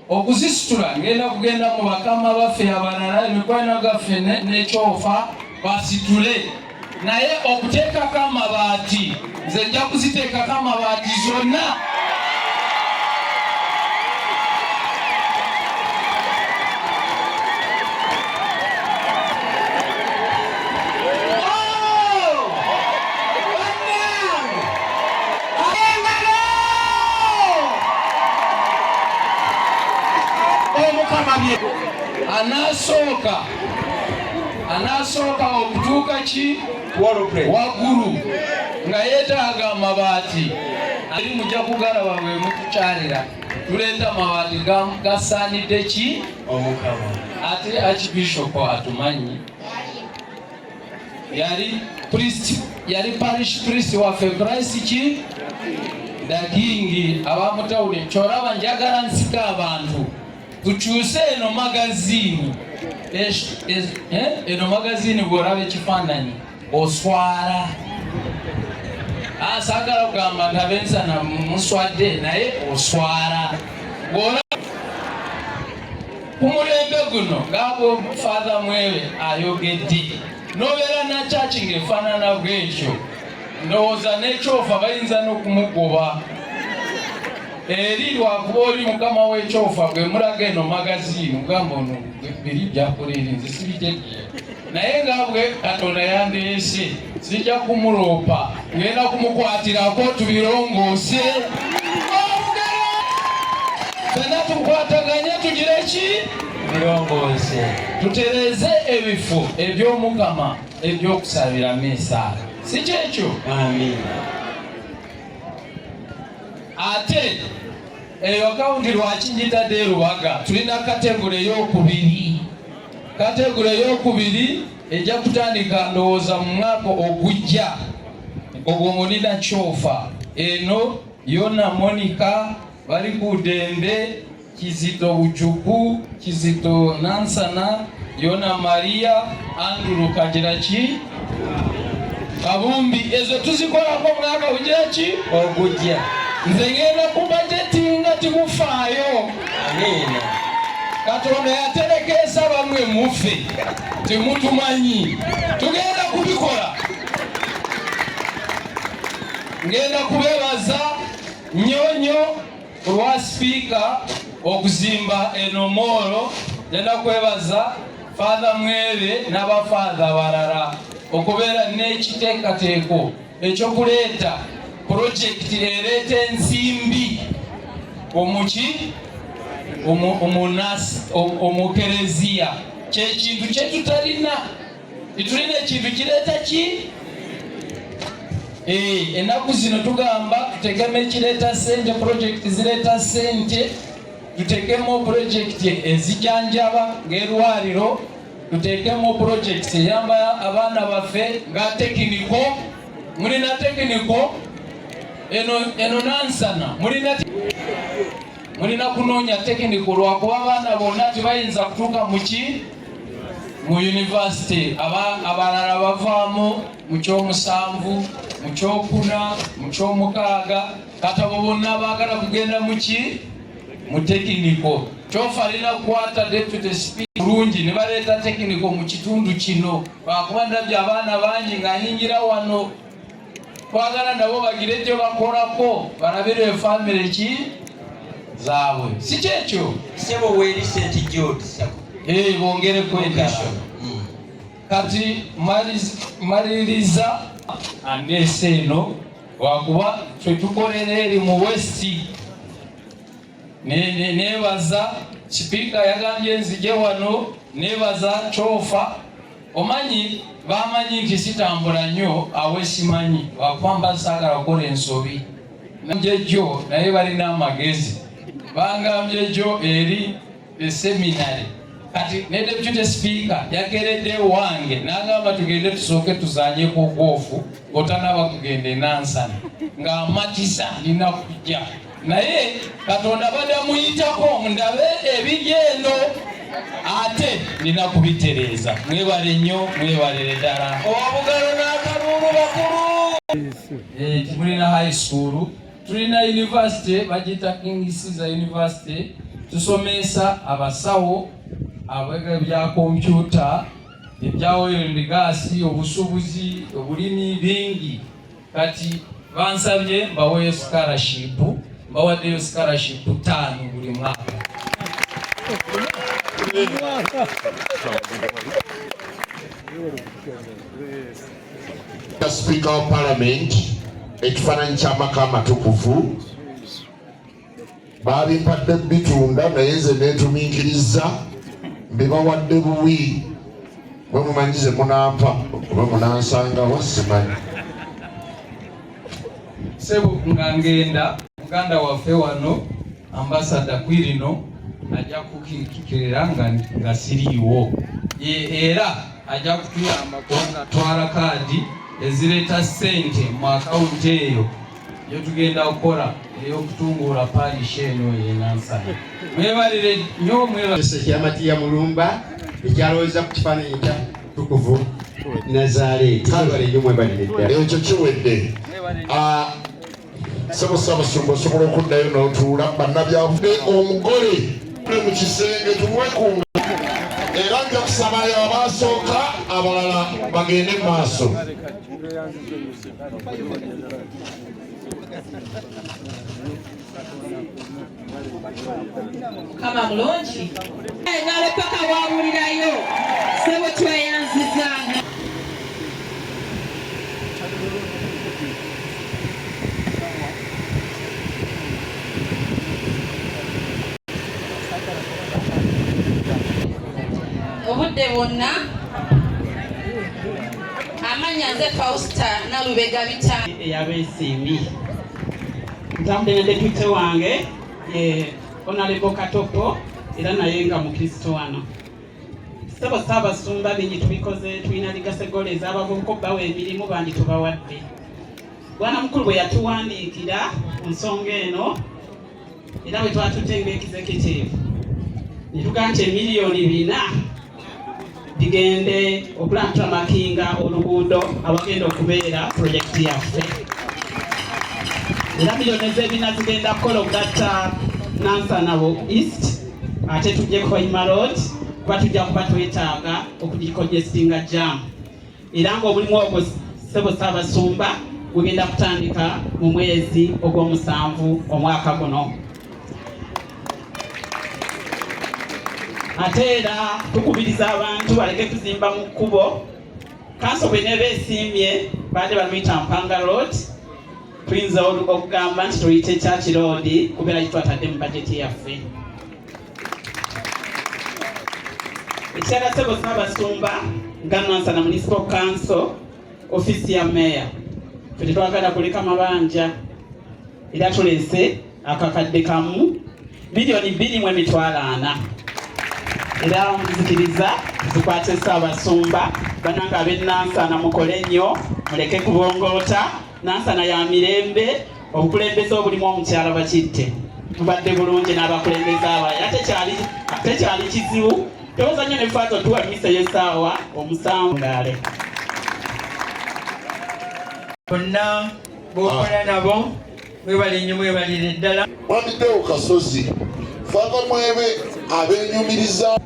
okuzisitula ngenda kugenda mu bakama baffe abalala emikwano gaffe n'ekyofa basitule naye okuteekako amabaati nze nja kuziteekako amabaati zonna. Anasooka okutuuka ki waggulu nga yeetaaga amabaati ali mujja kugalaba bwe mutukyalira tuleeta amabaati gasaanidde ki Omukama. Ate Archbishop atumanyi yali parish priest waffe Christ ki Dagingi abamutawuli kyolaba njagala nsika abantu tukyuse eno magaziini. Eno magaziini bw'olaba ekifaananyi oswala. Saagala kugamba nti ab'ensana muswadde naye oswala. Ku mulembe guno ng'abo Father Mwewe ayogedde n'obeera na church ng'efaanana bw'ekyo ndowooza n'ekyofa bayinza n'okumugoba. Eri lwakuba oli mukama w'ekyofa bwe mulaga eno magaziini mugamba ono biri byakoleere nze sibitegeera naye nga bwe Katonda yandeese sijja kumuloopa ngenda kumukwatirako tubirongoose. Fenna tukwataganye tugire ki birongoose tutereeze ebifo eby'omukama eby'okusabiramu esaala si kyekyo. Amiina. Ate eyo akawunti lwaki njitadde Lubaga tulina kategule ey'okubiri. Kategule ey'okubiri ejja kutandika ndowooza mu mwaka ogujja ogwo mulina Kyofa eno Yona Monica bali ku Dembe Kizito Bujuku Kizito Nansana Yona Maria Andrew Kajiraki Kabumbi ezo tuzikolako mwaka ujeki ogujja. Nze ngenda kubajetinga timufaayo. Amiina. Katonda yaterekesa bamwe mufe timutumanyi tugenda kubikola. Ngenda kubebaza Nyonyo olwa Speaker Okuzimba enomoro. Ngenda kwebaza Father Mwewe n'abafaatha balala okubeera n'ekiteekateeko ekyokuleeta project ereeta ensimbi omukereziya kyekintu kyetutalina. Tulina ekintu kireeta ki ennaku zino tugamba tutegemu ekireeta sente, project zireeta sente, tutekemu project ezijanjaba ng'erwaliro, tutekemu project eyamba abaana baffe nga tekiniko. Mulina tekiniko eno Nansana mulina kunoonya tekiniko lwakuba abaana bonna tebayinza kutuuka mu university. Abalala bavaamu mu kyomusanvu, mu kyokuna, mu kyomukaaga. Kati abo bonna baagala kugenda mu tekiniko. Kyofa alina kukwata deputy speaker bulungi ne baleeta tekiniko mu kitundu kino lwakuba ndabye abaana bangi ng'ayingira wano. Twagala nabo bagire gye bakolako balabire family ki zaabwe si kyekyo sebo weeri senti gy'odisa bongereko endala. Kati maliriza andeese eno lwakuba twetukolera eri mu West. Neebaza Sipiika yagambye nzije wano, neebaza Kyofa. Omanyi bamanyi nti sitambula nnyo awe simanyi wakwamba saagala kukola ensobi. Njejjo naye balina amagezi bangambye jjo eri eseminary. Kati ne Deputy Speaker yakeredde wange n'agamba tugende tusooke tuzaanyeko goofu otanaba kugenda Nansana ng'amatisa nina kujja naye Katonda badde muyitako ndabe ebigendo ate nina kubitereeza. Mwebale nnyo mwebalere ddala. Obugalo n'akalulu bakulu. Mulina high school tulina university bagita King Caesar University tusomesa abasawo abega bya computer ebya oil and gas obusubuzi obulimi bingi kati bansabye bawe scholarship bawadde scholarship 5 buli mwaka. Speaker of Parliament ekifaananyi ky'amaka amatukuvu babimpadde bitunda naye nze neetumiikiriza mbibawadde buwi bwe mumanyize munampa oba munansangawo simanyi. Sebo nga ngenda muganda waffe wano ambassador Kwirino ajja kukikirira nga siriiwo era ajja kutuyamba kubanga twala kaadi ezireta ssente mu akawunti eyo tugenda okukola ey'okutunguula parish eno ye Nansana. Mwebalire nnyo mwebalire ekyamati ya Mulumba ekyaloweza ku kifaananyi kya tukuvu Nazaaleeti. Mwebalire nnyo mwebalire ddala. Ekyo kiwedde. Ssaabasumba osobola okuddayo n'otuula bannabyavude omugole mu kisenge tumuwekunga era nja kusaba abasooka abalala bagende mu maaso. Kama mulungi ngale paka wawulirayo sebo tweyanzizanga. Obudde bonna amanya nze Fausta Nalubega Bitaaga eyabeesimbi ntambudde ne deputy wange Honorable Katopo era naye nga mukristo wano. Ssebo Ssaabasumba bingi tubikoze, tulina ligasegole ez'abavubuka obbawa emirimu bandi tubawadde. Bwana mukulu bwe yatuwandiikira ku nsonga eno era bwe twatutte ng'executive ne tugaa nti emiliyoni 4 bigende okulantula makinga oluguudo abagenda okubeera projekiti yaffe. Era miliyoni ez'ebina zigenda kukola okugatta Nansana East ate tujje Koima Road kuba tujja kuba twetaaga okugikonjestinga jam. Era ng'omulimu ogwo Ssebo Ssaabasumba gugenda kutandika mu mwezi ogw'omusanvu omwaka guno. Ate era tukubiriza abantu baleke kuzimba mu kkubo. Kanso bwe neeba esiimye badde baluyita Mpanga Road tuyinza okugamba nti tuyite Church Road kubeera kitwatadde mu bajeti yaffe. Ekirala Ssebo Ssaabasumba nga Nansana Municipal Council Office ya Mayor ffe tetwagala kuleka mabanja era tuleese akakadde kamu miliyoni 2.4 era nzikiriza tukwate Ssaabasumba bananga ab'e Nansana mukole nnyo muleke kubongoota. Nansana ya mirembe obukulembeze obulimu omukyala bakitte tubadde bulungi n'abakulembeze abayi ate kyali kizibu tewooza nnyo ne faazo tuwaliiseyo essaawa 7 ngale bonna b'okola nabo mwebale nnyo mwebalire ddala. Wabiddewo kasozi faaza mwebe abeenyumiriza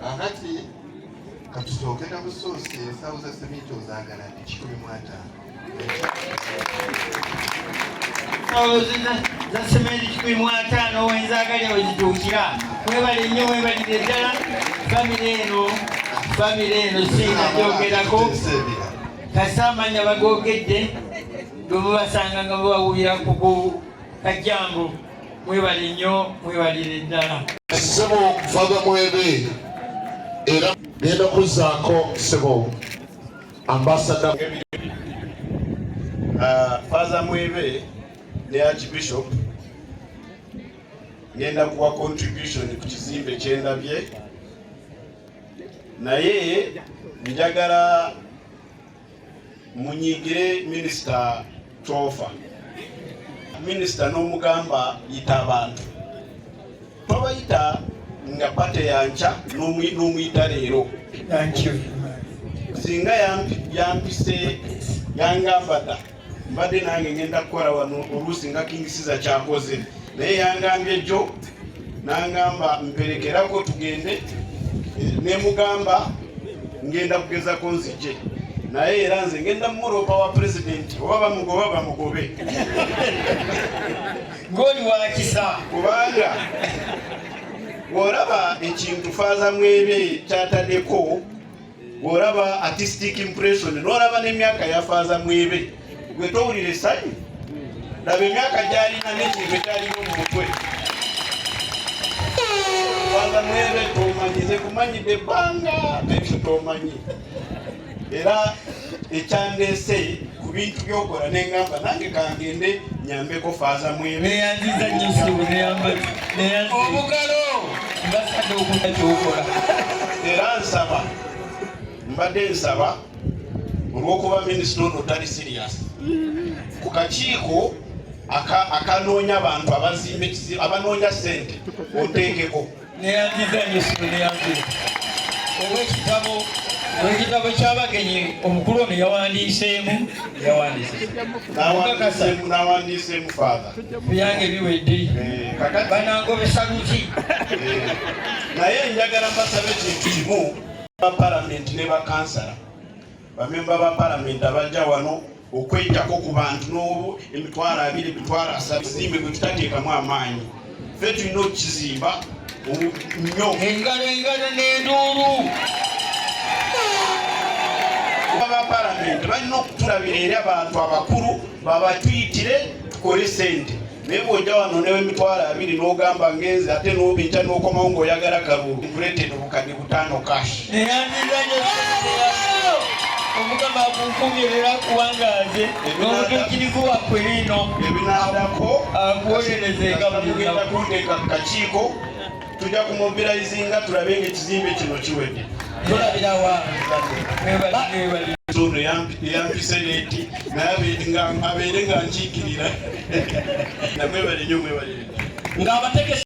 Akati katusooke na busoosi ensaawo za sementi ozaagala 150. za sementi 150 wenzaagalya wezituukira. Mwebale nnyo mwebalire ddala. Famire eno siina gyogerako kasamanya bagogedde gwe mubasanga nga mubawulira ku kajjango. Mwebale nnyo mwebalire ddala. Ssebo faaza mwebe era genda kuzzaako Ssebo ambassador Faaza mwebe ne Archbishop ngenda kuwa contribution ku kizimbe kyendabye naye njagala munyigire Minister Tofa. Minister n'omugamba yita abantu tobayita nga pate yancha n'omuyita leero. Thank you. Singa yampise yangamba dda mbadde nange ngenda kukola wano oluusi nga King Caesar kyakoze naye yangambye jjo nangamba mperekerako tugende ne mugamba ngenda kugezako nzije naye era nze ngenda mumulopa wa president oba bamugobe ng'oli wakisa kubanga bw'olaba ekintu faaza mwebe kyataddeko bw'olaba artistic impression n'olaba n'emyaka ya faaza mwebe gwe towulira essanyu laba emyaka gy'alina n'ekintu ekyalina mu mutwe faaza mwebe tomanyize kumanyidde ebbanga ekyo tomanyi era ekyandeese ku bintu by'okola n'engamba nange kangende nyambeko faaza mwebe neyanziza nnyo essimu Obugalo basadde okuta kyokola era mbadde nsaba olw'okuba minisita ono tali serious ku kakiiko akanoonya abantu abazimba ekizibu abanoonya ssente oteekeko neyanziza nnyo essimu olw'ekitabo ky'abagenyi omukulu ono yawandiiseemu n'awandiiseemu faatha byange biwedde banangobesa luki naye njagala mbasabe ekintu kimu bapalamenti ne bakansala bamemba ba palamenti abajja wano okwejjako ku bantu n'olwo emitwalo 2 emitwalo 3 kizimbe gwe tutateekamu amaanyi ffe tulina okukizimba nnyo engalo n'enduulu abapalamenti balina okutulabira eri abantu abakulu babatuyitire tukole sente naye bw'ojja wano n'emitwalo 2 n'ogamba ngenze ate n'obinca n'okomawo ng'oyagala kalulu nkuleetera obukadde 5 kashi neyanziza nnyo omugamba akunkumirira kuwangaaze n'obutujirivu wakwe lino ebinaadako akuwolereze tugenda kunteeka ku kakiiko tujja kumobilizinga tulabe ng'ekizimbe kino kiwedde tulabirawa ono yampise leeti naye abeere nga nkiikirira namwebale nnyo mwebalire ng'abategesi